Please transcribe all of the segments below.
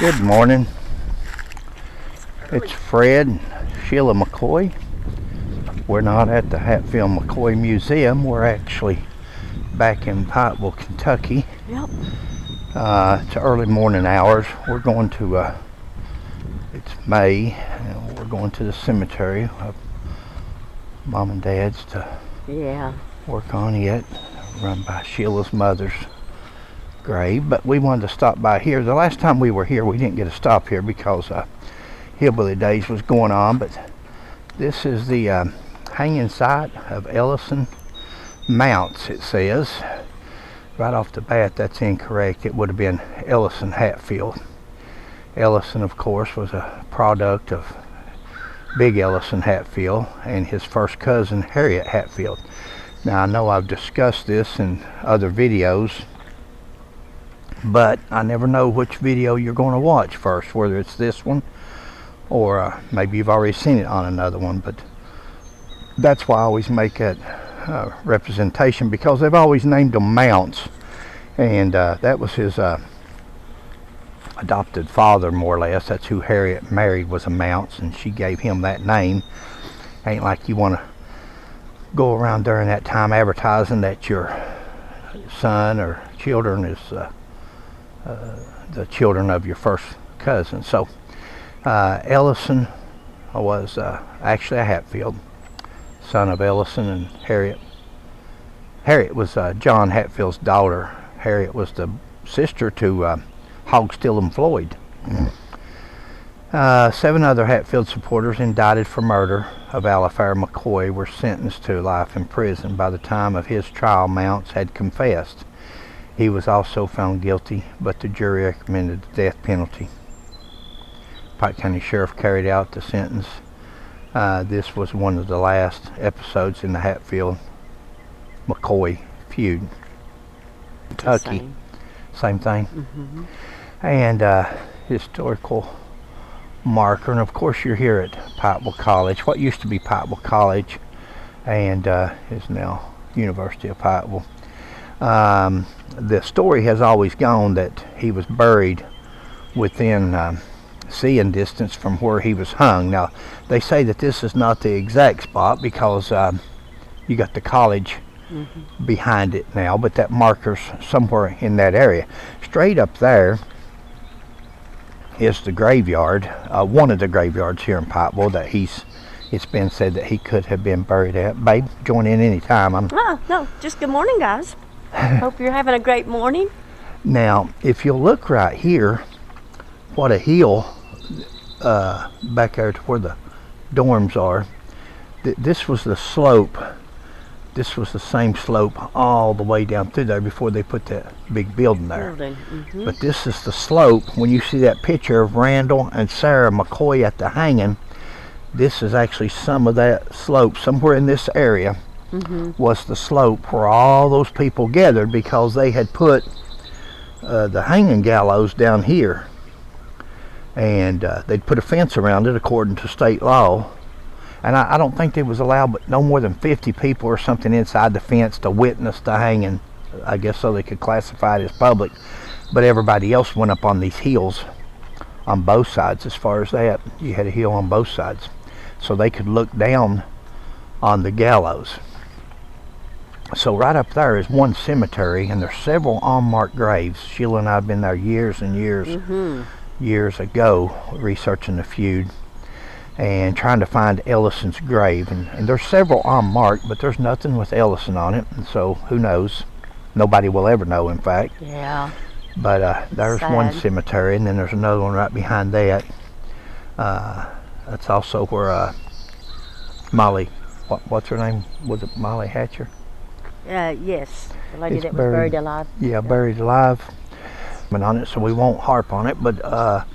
Good morning. It's Fred and Sheila McCoy. We're not at the Hatfield McCoy Museum. We're actually back in Pikeville, Kentucky. Yep. It's early morning hours. We're going to, it's May, and we're going to the cemetery of Mom and Dad's to work on it, run by Sheila's mother's grave. But we wanted to stop by here. The last time we were here, we didn't get to stop here because Hillbilly Days was going on. But this is the hanging site of Ellison Mounts, it says. Right off the bat, that's incorrect. It would have been Ellison Hatfield. Ellison, of course, was a product of Big Ellison Hatfield and his first cousin, Harriet Hatfield. Now, I know I've discussed this in other videos, but I never know which video you're going to watch first, whether it's this one or maybe you've already seen it on another one. But that's why I always make that representation, because they've always named them Mounts, and that was his adopted father, more or less. That's who Harriet married, was a Mounts, and she gave him that name. Ain't like you want to go around during that time advertising that your son or children is the children of your first cousin. So Ellison was actually a Hatfield, son of Ellison and Harriet. Harriet was John Hatfield's daughter. Harriet was the sister to Hog Still and Floyd. 7 other Hatfield supporters indicted for murder of Alifair McCoy were sentenced to life in prison. By the time of his trial, Mounts had confessed. He was also found guilty, but the jury recommended the death penalty. Pike County Sheriff carried out the sentence. This was one of the last episodes in the Hatfield McCoy feud. Kentucky, same thing. Mm-hmm. And historical marker. And of course, you're here at Pikeville College, what used to be Pikeville College and is now University of Pikeville. The story has always gone that he was buried within seeing distance from where he was hung. Now, they say that this is not the exact spot because you got the college behind it now, but that marker's somewhere in that area. Straight up there is the graveyard, one of the graveyards here in Pikeville that it's been said that he could have been buried at. Babe, join in any time. No, just good morning, guys. Hope you're having a great morning. Now, if you'll look right here, what a hill back there to where the dorms are. This was the slope. This was the same slope all the way down through there before they put that big building there. But this is the slope. When you see that picture of Randall and Sarah McCoy at the hanging, this is actually some of that slope. Somewhere in this area was the slope where all those people gathered, because they had put the hanging gallows down here, and they'd put a fence around it according to state law. And I don't think they was allowed but no more than 50 people or something inside the fence to witness the hanging, I guess, so they could classify it as public. But everybody else went up on these hills on both sides. As far as that, you had a hill on both sides, so they could look down on the gallows. So right up there is one cemetery, and there's several unmarked graves. Sheila and I have been there years and years ago, researching the feud and trying to find Ellison's grave, and there's several unmarked, but there's nothing with Ellison on it, and so who knows? Nobody will ever know, in fact. Yeah. But there's one cemetery, and then there's another one right behind that. That's also where Molly, what's her name? Was it Molly Hatcher? Yes, the lady that was buried alive. Yeah, buried alive. But on it, so we won't harp on it. But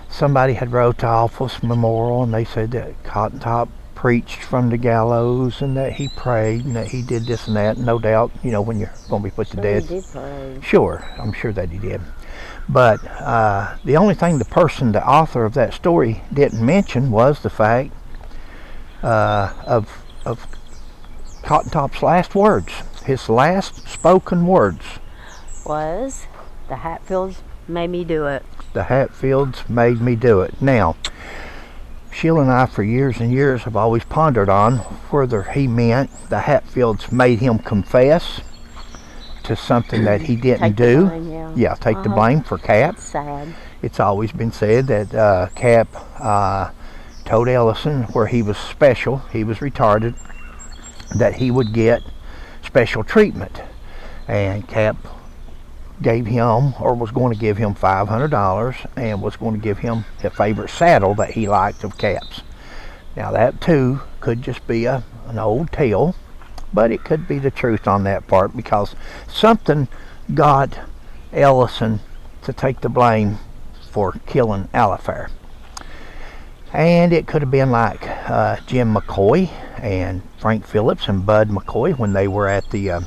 somebody had wrote to Office Memorial, and they said that Cotton Top preached from the gallows, and that he prayed, and that he did this and that. No doubt, you know, when you're going to be put to death. He did pray. Sure, I'm sure that he did. But the only thing the author of that story didn't mention was the fact of Cotton Top's last words. His last spoken words was, the Hatfields Made Me Do It. The Hatfields Made Me Do It. Now, Sheila and I for years and years have always pondered on whether he meant the Hatfields made him confess to something that he didn't Take the do. blame, yeah. Take the blame for Cap. Sad. It's always been said that Cap told Ellison where he was special, he was retarded, that he would get special treatment. And Cap gave him, or was going to give him, $500 and was going to give him a favorite saddle that he liked of Cap's. Now that too could just be an old tale, but it could be the truth on that part, because something got Ellison to take the blame for killing Alifair. And it could have been like Jim McCoy and Frank Phillips and Bud McCoy when they were at the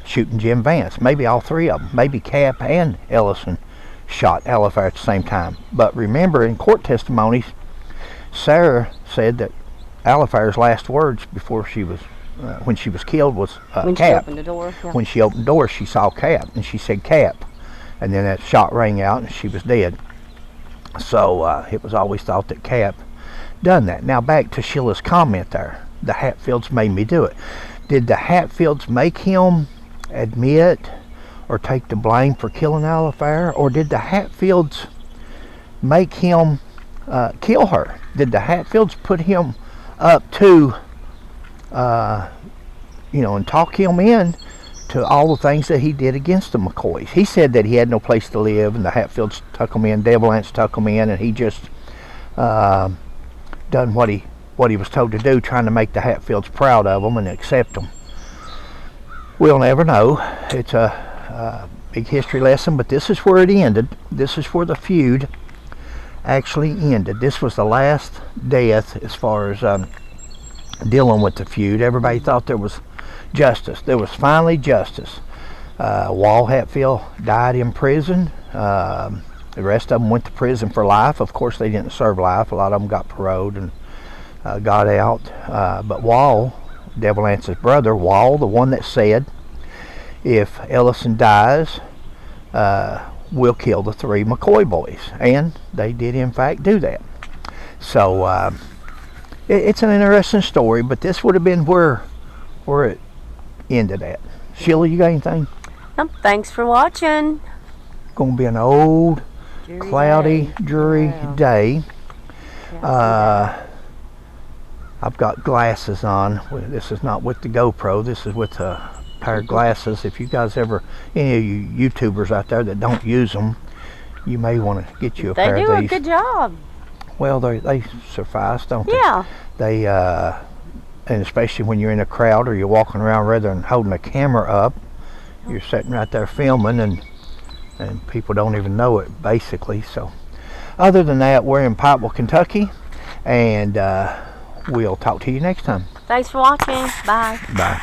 shooting Jim Vance. Maybe all three of them. Maybe Cap and Ellison shot Alifair at the same time. But remember, in court testimonies, Sarah said that Alifair's last words before she was, when she was killed, was when Cap. She opened the door. Yeah. When she opened the door, she saw Cap, and she said Cap. And then that shot rang out, and she was dead. So it was always thought that Cap done that. Now back to Sheila's comment there. The Hatfields made me do it. Did the Hatfields make him admit or take the blame for killing Alifair, or did the Hatfields make him kill her? Did the Hatfields put him up to and talk him in to all the things that he did against the McCoys? He said that he had no place to live, and the Hatfields took him in, Devil Ants took him in, and he just done what he was told to do, trying to make the Hatfields proud of him and accept them. We'll never know. It's a big history lesson, but this is where it ended. This is where the feud actually ended. This was the last death as far as dealing with the feud. Everybody thought there was justice. There was finally justice. Wall Hatfield died in prison. The rest of them went to prison for life. Of course, they didn't serve life. A lot of them got paroled and got out. But Wall, Devil Ance's brother, Wall, the one that said, if Ellison dies, we'll kill the 3 McCoy boys. And they did, in fact, do that. So it's an interesting story, but this would have been where it ended at. Sheila, you got anything? Thanks for watching. Going to be an old, cloudy, dreary day. I've got glasses on. This is not with the GoPro. This is with a pair of glasses. If you guys ever, any of you YouTubers out there that don't use them, you may want to get you a pair of these. They do a good job. Well, they suffice, don't they? Yeah. They, and especially when you're in a crowd or you're walking around rather than holding a camera up, you're sitting right there filming, and people don't even know it, basically. So, other than that, we're in Pikeville, Kentucky, and we'll talk to you next time. Thanks for watching. Bye. Bye.